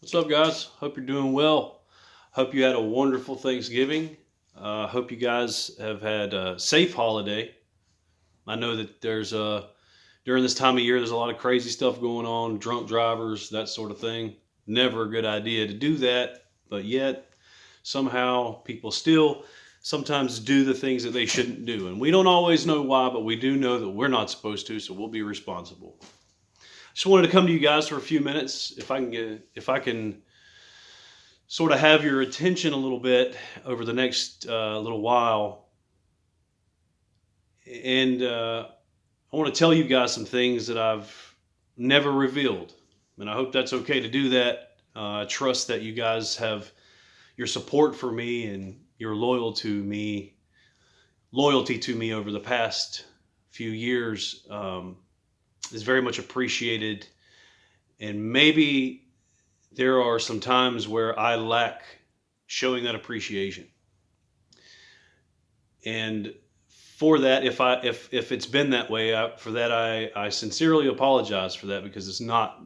What's up, guys? Hope you're doing well. Hope you had a wonderful Thanksgiving. Hope you guys have had a safe holiday. I know that during this time of year, there's a lot of crazy stuff going on, drunk drivers, that sort of thing. Never a good idea to do that, but yet somehow people still sometimes do the things that they shouldn't do. And we don't always know why, but we do know that we're not supposed to, so we'll be responsible. Just wanted to come to you guys for a few minutes. If I can sort of have your attention a little bit over the next little while. And I want to tell you guys some things that I've never revealed. And I hope that's okay to do that. I trust that you guys have your support for me and your loyalty to me over the past few years is very much appreciated. And maybe there are some times where I lack showing that appreciation. And for that, if it's been that way, I sincerely apologize for that, because is not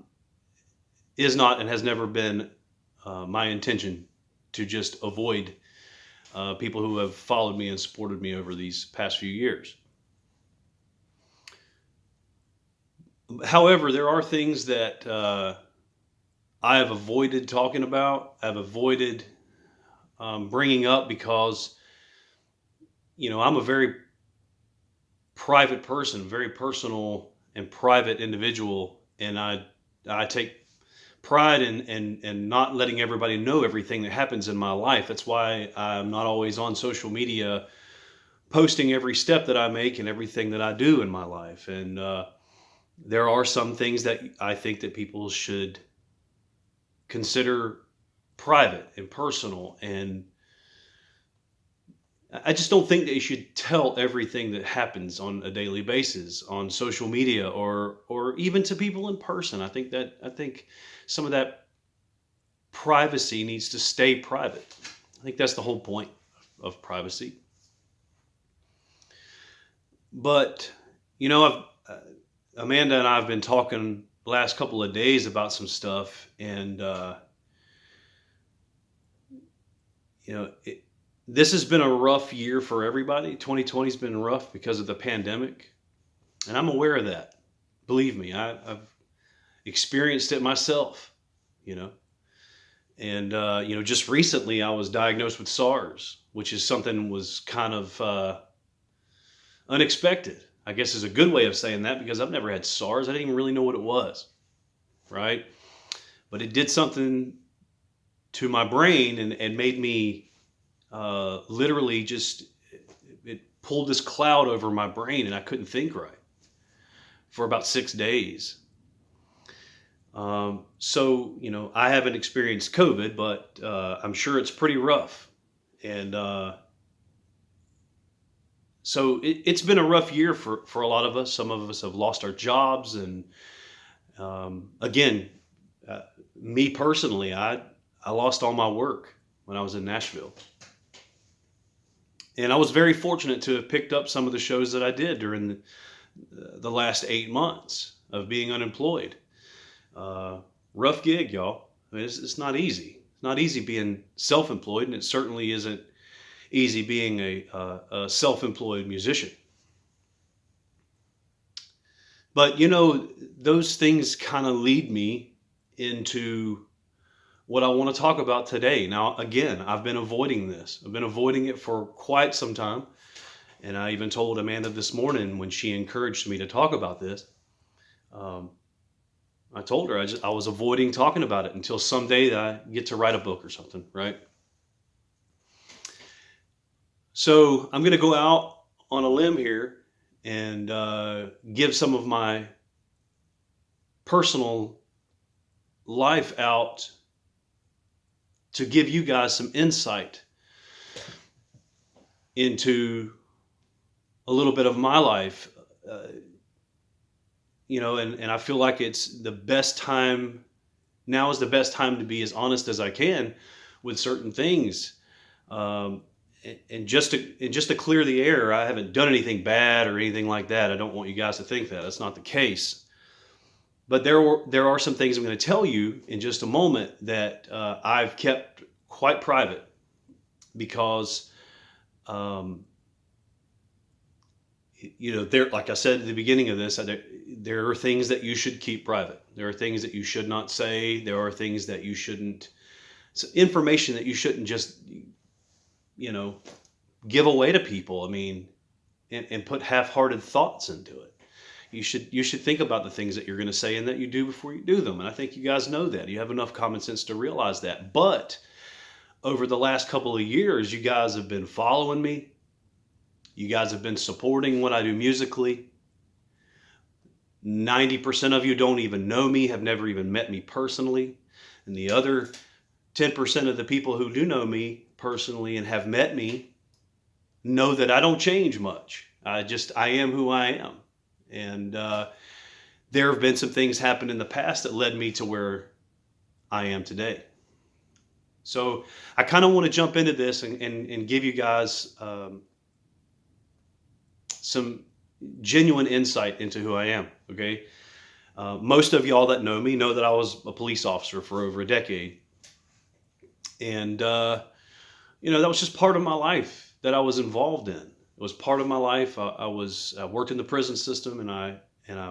and has never been my intention to just avoid people who have followed me and supported me over these past few years. However, there are things that I have avoided talking about. I've avoided bringing up because, I'm a very private person, very personal and private individual, and I take pride in not letting everybody know everything that happens in my life. That's why I'm not always on social media posting every step that I make and everything that I do in my life. And there are some things that I think that people should consider private and personal, and I just don't think that you should tell everything that happens on a daily basis on social media or even to people in person. I think some of that privacy needs to stay private. I think that's the whole point of privacy. But Amanda and I have been talking the last couple of days about some stuff, and this has been a rough year for everybody. 2020 has been rough because of the pandemic, and I'm aware of that. Believe me, I've experienced it myself. And just recently I was diagnosed with SARS, which is something was kind of unexpected, I guess is a good way of saying that, because I've never had SARS. I didn't even really know what it was, right? But it did something to my brain and made me literally it pulled this cloud over my brain, and I couldn't think right for about 6 days. So, I haven't experienced COVID, but I'm sure it's pretty rough. And so it's been a rough year for a lot of us. Some of us have lost our jobs. And again, me personally, I lost all my work when I was in Nashville. And I was very fortunate to have picked up some of the shows that I did during the last 8 months of being unemployed. Rough gig, y'all. I mean, it's not easy. It's not easy being self-employed, and it certainly isn't easy being a self-employed musician. But those things kind of lead me into what I want to talk about today. Now, again, I've been avoiding this. I've been avoiding it for quite some time. And I even told Amanda this morning when she encouraged me to talk about this. I told her I was avoiding talking about it until someday that I get to write a book or something, right? So I'm going to go out on a limb here and give some of my personal life out to give you guys some insight into a little bit of my life. And I feel like it's the best time. Now is the best time to be as honest as I can with certain things. And just to clear the air, I haven't done anything bad or anything like that. I don't want you guys to think that. That's not the case. But there are some things I'm going to tell you in just a moment that I've kept quite private because, um, there, like I said at the beginning of this, there are things that you should keep private. There are things that you should not say. There are things that you shouldn't, information that you shouldn't just, you know, give away to people. I mean, and put half-hearted thoughts into it. You should think about the things that you're going to say and that you do before you do them. And I think you guys know that. You have enough common sense to realize that. But over the last couple of years, you guys have been following me. You guys have been supporting what I do musically. 90% of you don't even know me, have never even met me personally. And the other 10% of the people who do know me personally and have met me know that I don't change much. I am who I am. And there have been some things happen in the past that led me to where I am today. So I kind of want to jump into this and give you guys some genuine insight into who I am. Okay. Most of y'all that know me know that I was a police officer for over a decade. And, that was just part of my life that I was involved in. It was part of my life. I worked in the prison system, and I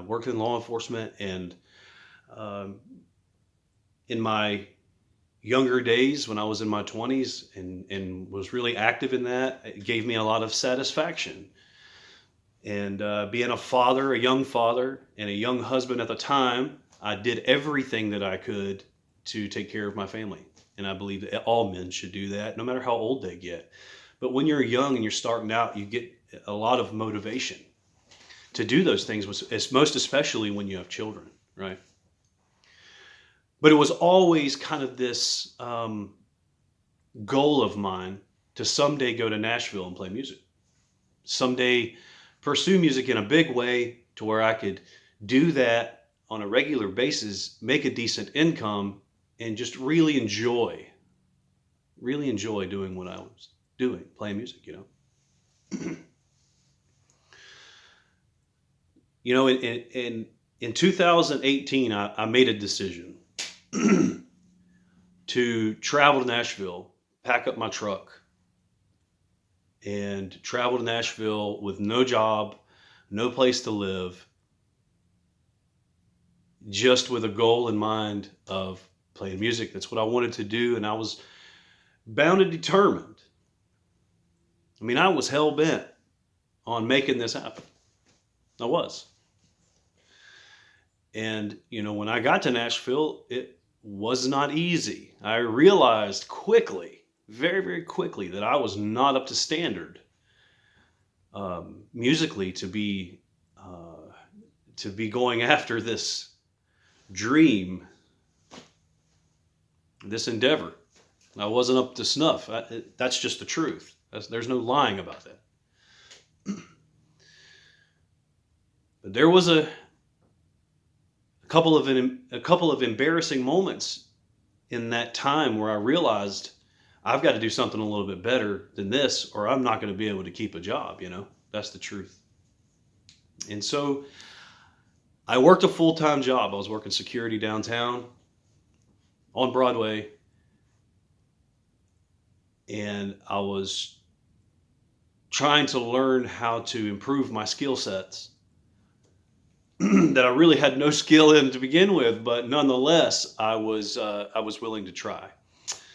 worked in law enforcement. And in my younger days, when I was in my 20s and was really active in that, it gave me a lot of satisfaction. And being a young father, and a young husband at the time, I did everything that I could to take care of my family. And I believe that all men should do that, no matter how old they get. But when you're young and you're starting out, you get a lot of motivation to do those things, most especially when you have children, right? But it was always kind of this goal of mine to someday go to Nashville and play music. Someday pursue music in a big way to where I could do that on a regular basis, make a decent income, and just really enjoy doing what I was doing, playing music, in 2018, I made a decision to travel to Nashville, pack up my truck, and travel to Nashville with no job, no place to live, just with a goal in mind of playing music. That's what I wanted to do, and I was bound and determined. I mean, I was hell-bent on making this happen. I was. And, when I got to Nashville, it was not easy. I realized quickly, very, very quickly, that I was not up to standard musically to be going after this dream, this endeavor. I wasn't up to snuff. That's just the truth. There's no lying about that. But there was a couple of embarrassing moments in that time where I realized I've got to do something a little bit better than this, or I'm not going to be able to keep a job. That's the truth. And so I worked a full-time job. I was working security downtown on Broadway, and I was trying to learn how to improve my skill sets that I really had no skill in to begin with, but nonetheless, I was willing to try.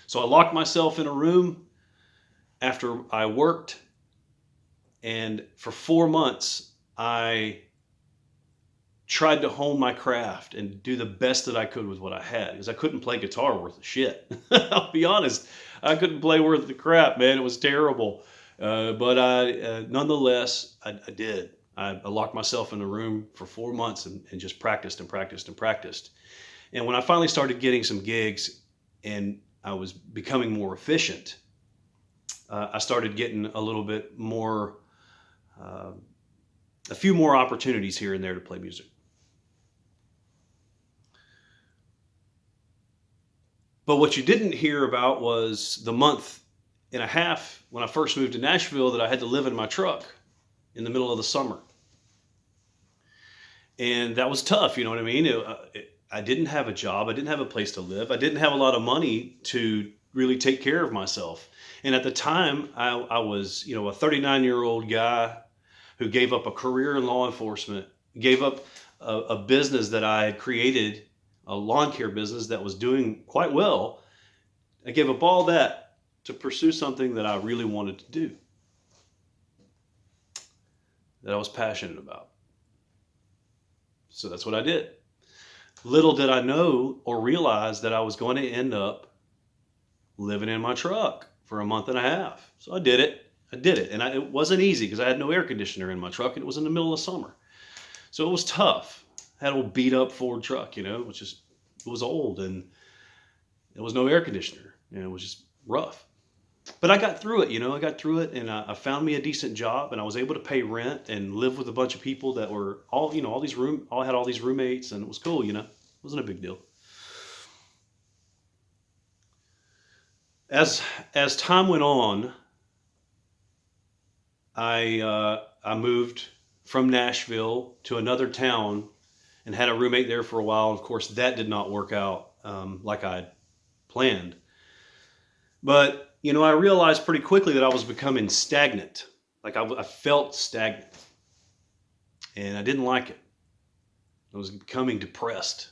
So I locked myself in a room after I worked, and for 4 months, I tried to hone my craft and do the best that I could with what I had, because I couldn't play guitar worth of shit. I'll be honest. I couldn't play worth the crap, man. It was terrible. But nonetheless, I did. I locked myself in a room for 4 months and just practiced and practiced and practiced. And when I finally started getting some gigs and I was becoming more efficient, I started getting a little bit more, a few more opportunities here and there to play music. But what you didn't hear about was the month and a half when I first moved to Nashville that I had to live in my truck in the middle of the summer. And that was tough. You know what I mean? I didn't have a job. I didn't have a place to live. I didn't have a lot of money to really take care of myself. And at the time, I was, a 39-year-old guy who gave up a career in law enforcement, gave up a business that I had created, a lawn care business that was doing quite well. I gave up all that to pursue something that I really wanted to do, that I was passionate about. So that's what I did. Little did I know or realize that I was going to end up living in my truck for a month and a half. So I did it. And it wasn't easy because I had no air conditioner in my truck and it was in the middle of summer. So it was tough. I had an old beat up Ford truck, which it was old and there was no air conditioner. It was just rough. But I got through it, I got through it, and I found me a decent job, and I was able to pay rent and live with a bunch of people that were all had all these roommates, and it was cool, It wasn't a big deal. As time went on, I moved from Nashville to another town and had a roommate there for a while. Of course, that did not work out like I planned. But I realized pretty quickly that I was becoming stagnant. Like I felt stagnant, and I didn't like it. I was becoming depressed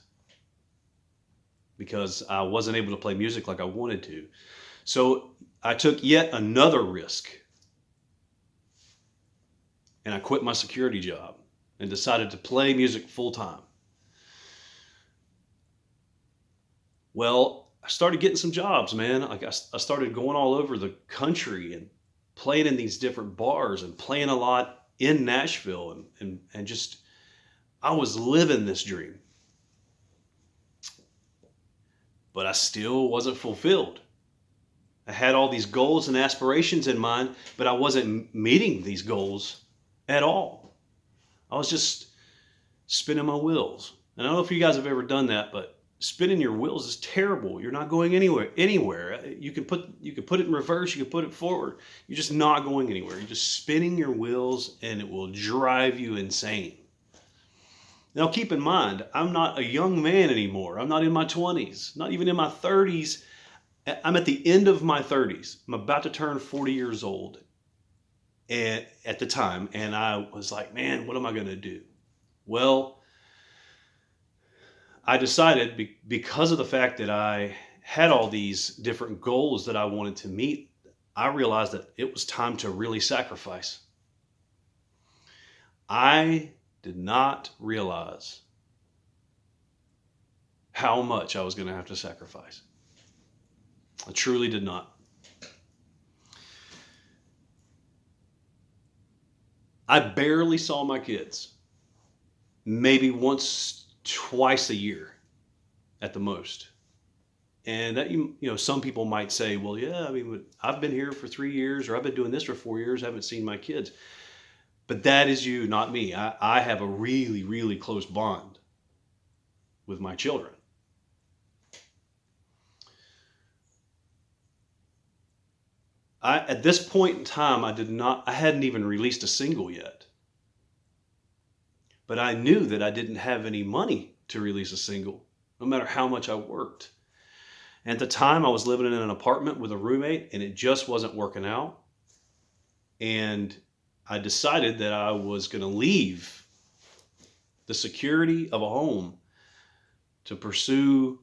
because I wasn't able to play music like I wanted to. So I took yet another risk, and I quit my security job and decided to play music full time. Well, I started getting some jobs, man. Like I started going all over the country and playing in these different bars and playing a lot in Nashville and just, I was living this dream. But I still wasn't fulfilled. I had all these goals and aspirations in mind, but I wasn't meeting these goals at all. I was just spinning my wheels. And I don't know if you guys have ever done that, but spinning your wheels is terrible. You're not going anywhere. You can put it in reverse, you can put it forward. You're just not going anywhere. You're just spinning your wheels and it will drive you insane. Now keep in mind, I'm not a young man anymore. I'm not in my 20s, not even in my 30s. I'm at the end of my 30s. I'm about to turn 40 years old at the time, and I was like, man, what am I going to do? Well, I decided because of the fact that I had all these different goals that I wanted to meet, I realized that it was time to really sacrifice. I did not realize how much I was going to have to sacrifice. I truly did not. I barely saw my kids. Maybe once, twice a year at the most. And that, some people might say, well, yeah, I've been here for 3 years, or I've been doing this for 4 years, I haven't seen my kids. But that is you, not me. I have a really, really close bond with my children. At this point in time, I hadn't even released a single yet. But I knew that I didn't have any money to release a single, no matter how much I worked. And at the time, I was living in an apartment with a roommate, and it just wasn't working out. And I decided that I was going to leave the security of a home to pursue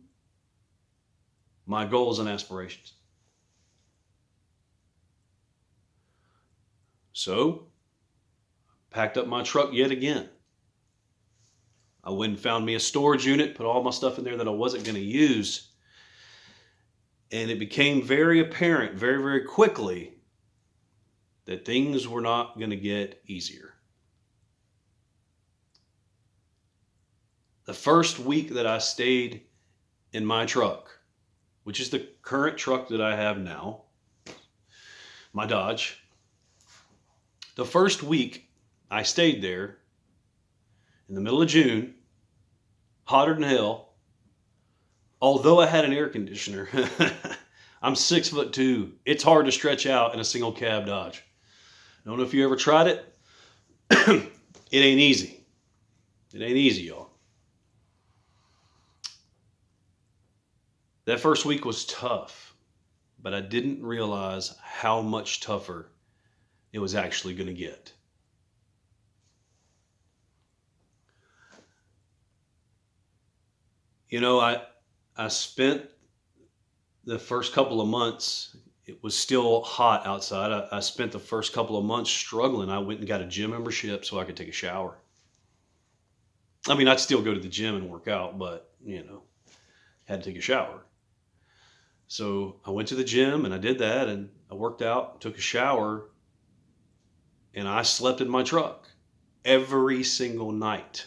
my goals and aspirations. So, packed up my truck yet again. I went and found me a storage unit, put all my stuff in there that I wasn't going to use. And it became very apparent very, very quickly that things were not going to get easier. The first week that I stayed in my truck, which is the current truck that I have now, my Dodge, the first week I stayed there in the middle of June, hotter than hell, although I had an air conditioner. I'm 6'2". It's hard to stretch out in a single cab Dodge. I don't know if you ever tried it. It ain't easy. It ain't easy, y'all. That first week was tough, but I didn't realize how much tougher it was actually going to get. You know, I spent the first couple of months, it was still hot outside. I spent the first couple of months struggling. I went and got a gym membership so I could take a shower. I mean, I'd still go to the gym and work out, but, had to take a shower. So I went to the gym and I did that and I worked out, took a shower, and I slept in my truck every single night.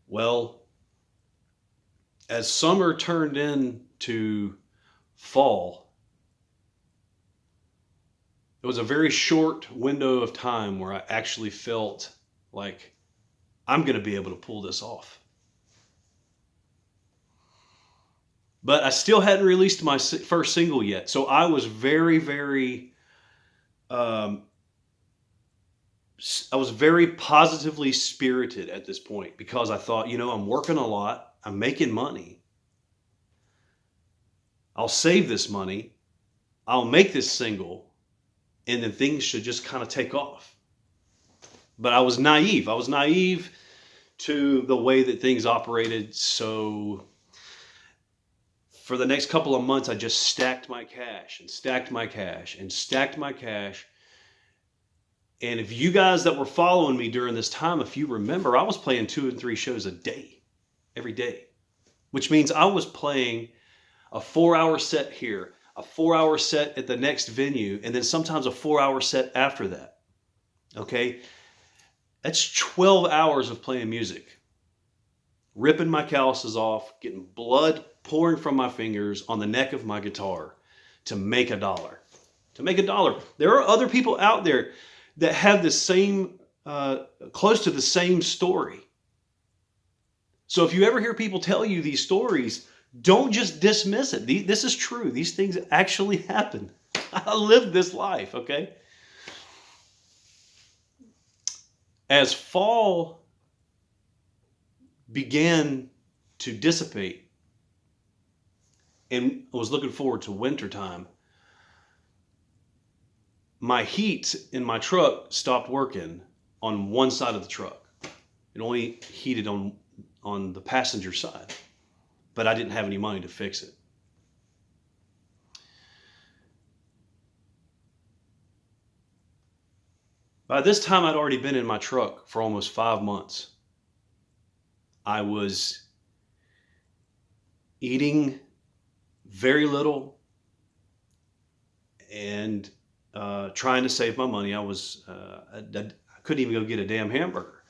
Well, as summer turned into fall, it was a very short window of time where I actually felt like I'm going to be able to pull this off. But I still hadn't released my first single yet. So I was very, very, I was very positively spirited at this point because I thought, I'm working a lot. I'm making money. I'll save this money. I'll make this single. And then things should just kind of take off. But I was naive. I was naive to the way that things operated. So for the next couple of months, I just stacked my cash and stacked my cash and stacked my cash. And if you guys that were following me during this time, if you remember, I was playing 2 and 3 shows a day, every day, which means I was playing a 4-hour set here, a 4-hour set at the next venue, and then sometimes a 4-hour set after that. Okay? That's 12 hours of playing music. Ripping my calluses off, getting blood pouring from my fingers on the neck of my guitar to make $1. To make $1. There are other people out there that have the same, close to the same story. So if you ever hear people tell you these stories, don't just dismiss it. This is true. These things actually happen. I lived this life, okay? As fall began to dissipate and I was looking forward to wintertime, my heat in my truck stopped working on one side of the truck. It only heated on the passenger side, but I didn't have any money to fix it. By this time, I'd already been in my truck for almost 5 months. I was eating very little and trying to save my money. I couldn't even go get a damn hamburger.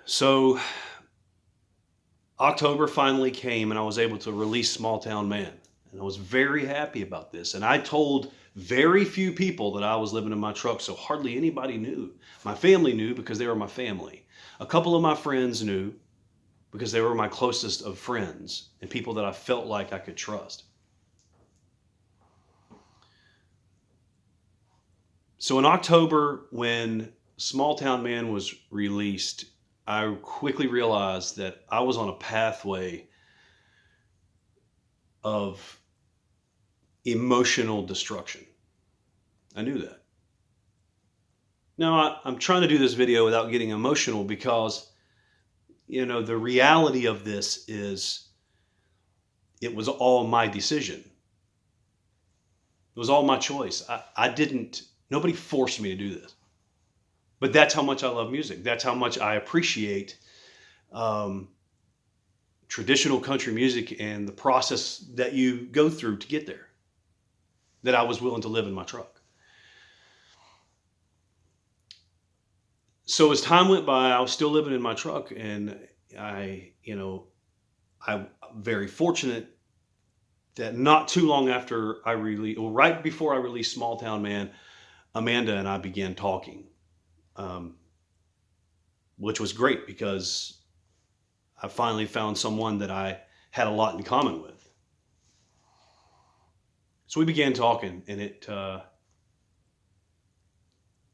So October finally came and I was able to release Small Town Man. And I was very happy about this. And I told very few people that I was living in my truck, so hardly anybody knew. My family knew because they were my family. A couple of my friends knew because they were my closest of friends and people that I felt like I could trust. So in October, when Small Town Man was released, I quickly realized that I was on a pathway of emotional destruction. I knew that. Now, I'm trying to do this video without getting emotional because, the reality of this is it was all my decision. It was all my choice. Nobody forced me to do this. But that's how much I love music. That's how much I appreciate traditional country music and the process that you go through to get there, that I was willing to live in my truck. So as time went by, I was still living in my truck, and I'm very fortunate that not too long after right before I released Small Town Man, Amanda and I began talking, which was great because I finally found someone that I had a lot in common with. So we began talking, and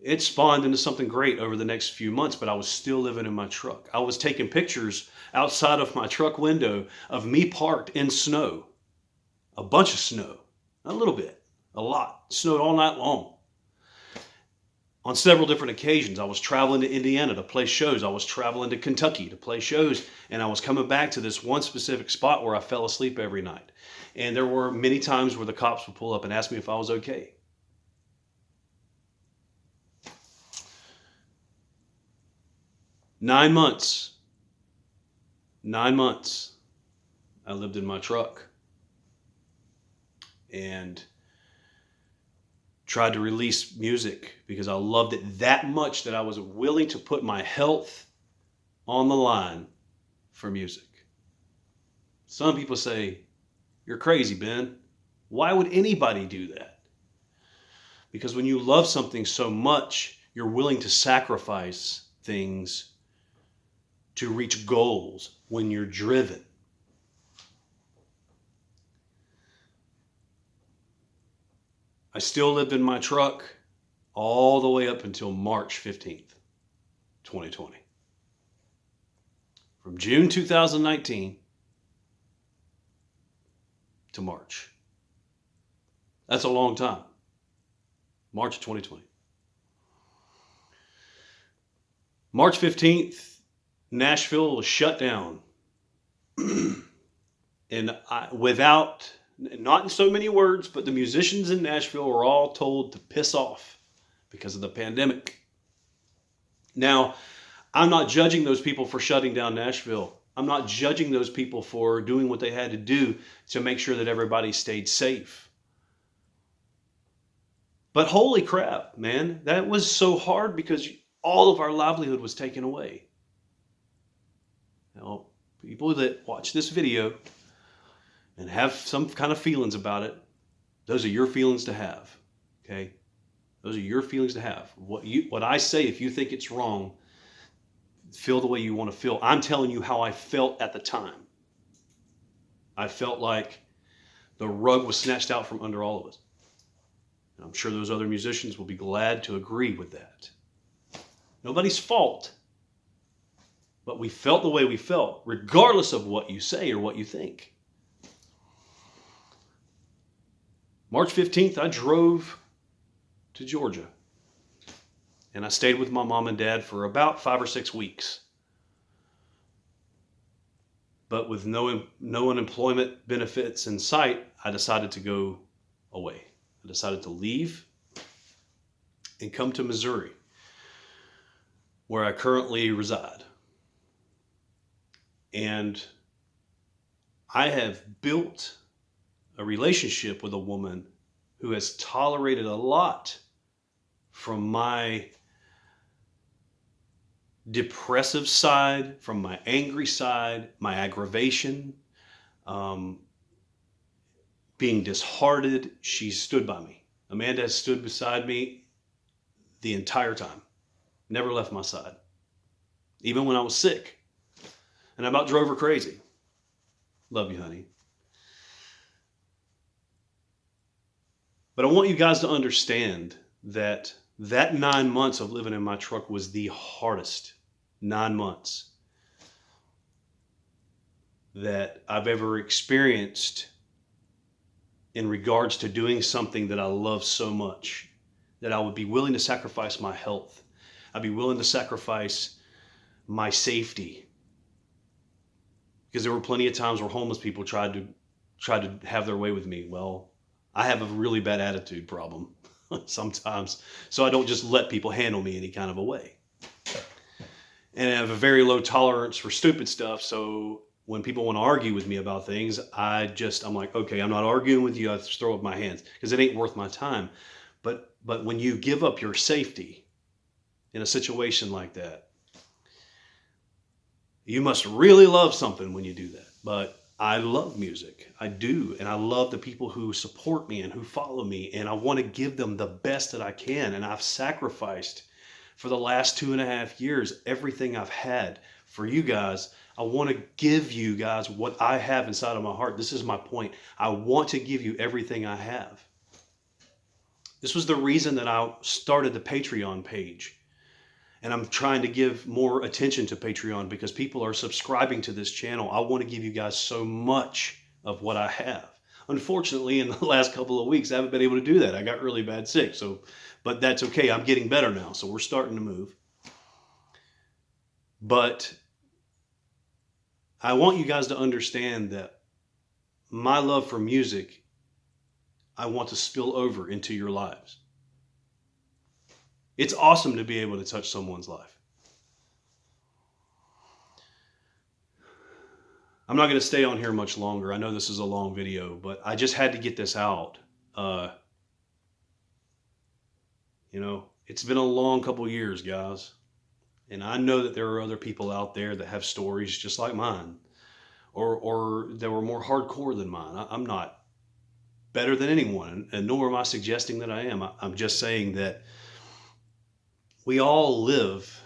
It spawned into something great over the next few months, but I was still living in my truck. I was taking pictures outside of my truck window of me parked in snow, a bunch of snow, not a little bit, a lot. It snowed all night long. On several different occasions, I was traveling to Indiana to play shows. I was traveling to Kentucky to play shows. And I was coming back to this one specific spot where I fell asleep every night. And there were many times where the cops would pull up and ask me if I was okay. Nine months I lived in my truck and tried to release music because I loved it that much that I was willing to put my health on the line for music. Some people say, "You're crazy, Ben." Why would anybody do that? Because when you love something so much, you're willing to sacrifice things to reach goals when you're driven. I still lived in my truck all the way up until March 15th, 2020. From June 2019 to March. That's a long time. March 2020. March 15th, Nashville was shut down. And not in so many words, but the musicians in Nashville were all told to piss off because of the pandemic. Now, I'm not judging those people for shutting down Nashville. I'm not judging those people for doing what they had to do to make sure that everybody stayed safe. But holy crap, man, that was so hard because all of our livelihood was taken away. Now, people that watch this video and have some kind of feelings about it, those are your feelings to have, okay? Those are your feelings to have. What I say, if you think it's wrong, feel the way you want to feel. I'm telling you how I felt at the time. I felt like the rug was snatched out from under all of us. And I'm sure those other musicians will be glad to agree with that. Nobody's fault, but we felt the way we felt, regardless of what you say or what you think. March 15th, I drove to Georgia. And I stayed with my mom and dad for about 5 or 6 weeks. But with no unemployment benefits in sight, I decided to go away. I decided to leave and come to Missouri, where I currently reside. And I have built a relationship with a woman who has tolerated a lot from my depressive side, from my angry side, my aggravation, being disheartened. She stood by me. Amanda has stood beside me the entire time. Never left my side. Even when I was sick. And I about drove her crazy. Love you, honey. But I want you guys to understand that 9 months of living in my truck was the hardest 9 months that I've ever experienced in regards to doing something that I love so much, that I would be willing to sacrifice my health. I'd be willing to sacrifice my safety. Because there were plenty of times where homeless people tried to have their way with me. Well, I have a really bad attitude problem sometimes, so I don't just let people handle me any kind of a way. And I have a very low tolerance for stupid stuff, so when people want to argue with me about things, I'm like, okay, I'm not arguing with you. I just throw up my hands because it ain't worth my time. But when you give up your safety in a situation like that, you must really love something when you do that. But I love music. I do. And I love the people who support me and who follow me. And I want to give them the best that I can. And I've sacrificed for the last 2.5 years everything I've had for you guys. I want to give you guys what I have inside of my heart. This is my point. I want to give you everything I have. This was the reason that I started the Patreon page. And I'm trying to give more attention to Patreon because people are subscribing to this channel. I want to give you guys so much of what I have. Unfortunately, in the last couple of weeks, I haven't been able to do that. I got really bad sick. But that's okay. I'm getting better now. So we're starting to move. But I want you guys to understand that my love for music, I want to spill over into your lives. It's awesome to be able to touch someone's life. I'm not going to stay on here much longer. I know this is a long video, but I just had to get this out. It's been a long couple years, guys. And I know that there are other people out there that have stories just like mine, or that were more hardcore than mine. I'm not better than anyone, and nor am I suggesting that I am. I'm just saying that we all live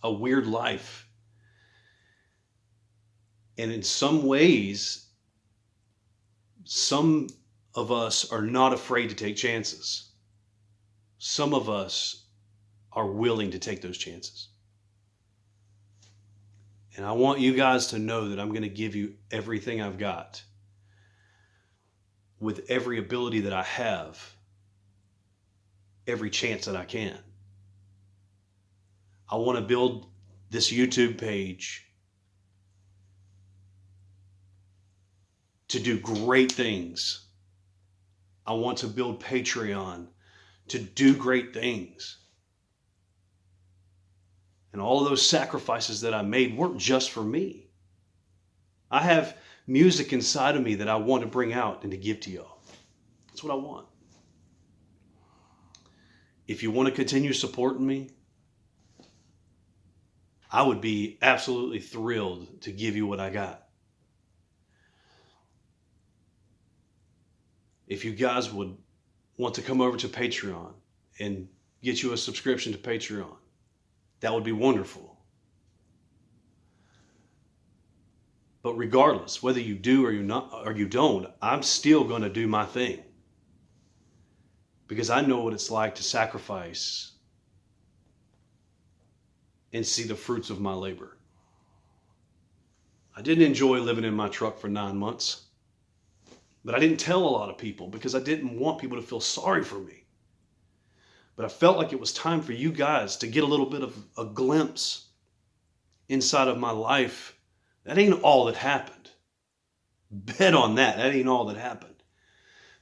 a weird life. And in some ways, some of us are not afraid to take chances. Some of us are willing to take those chances. And I want you guys to know that I'm going to give you everything I've got with every ability that I have, every chance that I can. I want to build this YouTube page to do great things. I want to build Patreon to do great things. And all of those sacrifices that I made weren't just for me. I have music inside of me that I want to bring out and to give to y'all. That's what I want. If you want to continue supporting me, I would be absolutely thrilled to give you what I got. If you guys would want to come over to Patreon and get you a subscription to Patreon, that would be wonderful. But regardless, whether you do or you don't, I'm still going to do my thing. Because I know what it's like to sacrifice and see the fruits of my labor. I didn't enjoy living in my truck for 9 months. But I didn't tell a lot of people because I didn't want people to feel sorry for me. But I felt like it was time for you guys to get a little bit of a glimpse inside of my life. That ain't all that happened. Bet on that. That ain't all that happened.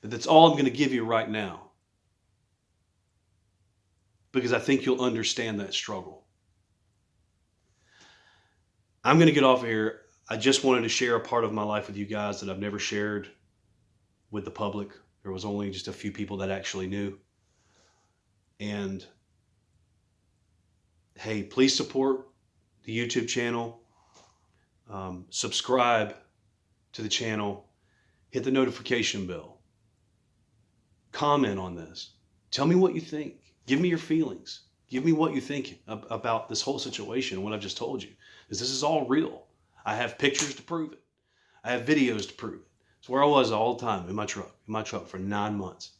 But that's all I'm going to give you right now. Because I think you'll understand that struggle. I'm going to get off of here. I just wanted to share a part of my life with you guys that I've never shared with the public. There was only just a few people that actually knew. And hey, please support the YouTube channel. Subscribe to the channel. Hit the notification bell. Comment on this. Tell me what you think. Give me your feelings. Give me what you think about this whole situation and what I've just told you. Because this is all real. I have pictures to prove it. I have videos to prove it. It's where I was all the time in my truck for 9 months.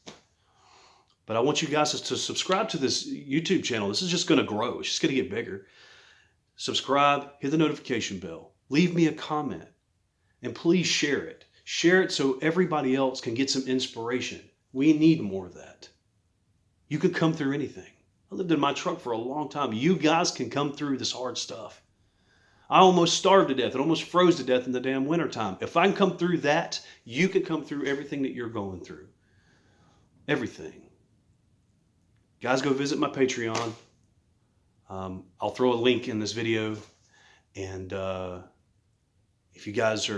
But I want you guys to subscribe to this YouTube channel. This is just going to grow. It's just going to get bigger. Subscribe, hit the notification bell, leave me a comment, and please share it. Share it so everybody else can get some inspiration. We need more of that. You could come through anything. I lived in my truck for a long time. You guys can come through this hard stuff. I almost starved to death and almost froze to death in the damn wintertime. If I can come through that, you can come through everything that you're going through. Everything. Guys, go visit my Patreon. I'll throw a link in this video. And if you guys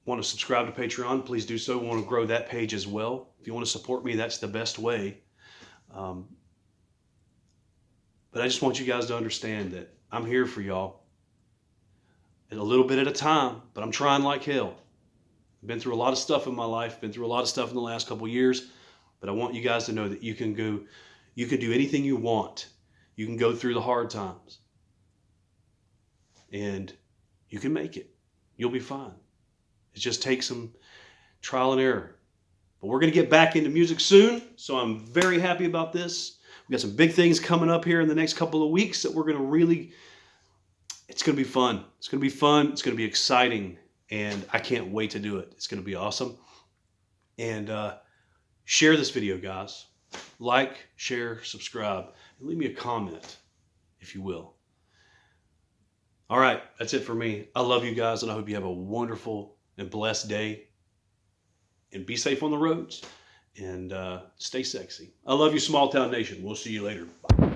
want to subscribe to Patreon, please do so. We want to grow that page as well. If you want to support me, that's the best way. But I just want you guys to understand that I'm here for y'all. And a little bit at a time, but I'm trying like hell. I've been through a lot of stuff in my life, been through a lot of stuff in the last couple of years, but I want you guys to know that you can do anything you want. You can go through the hard times. And you can make it. You'll be fine. It just takes some trial and error. But we're going to get back into music soon, so I'm very happy about this. We got some big things coming up here in the next couple of weeks that we're going to really, it's going to be fun. It's going to be fun. It's going to be exciting, and I can't wait to do it. It's going to be awesome. And share this video, guys. Like, share, subscribe, and leave me a comment, if you will. All right, that's it for me. I love you guys, and I hope you have a wonderful and blessed day. And be safe on the roads, and stay sexy. I love you, small town nation. We'll see you later. Bye.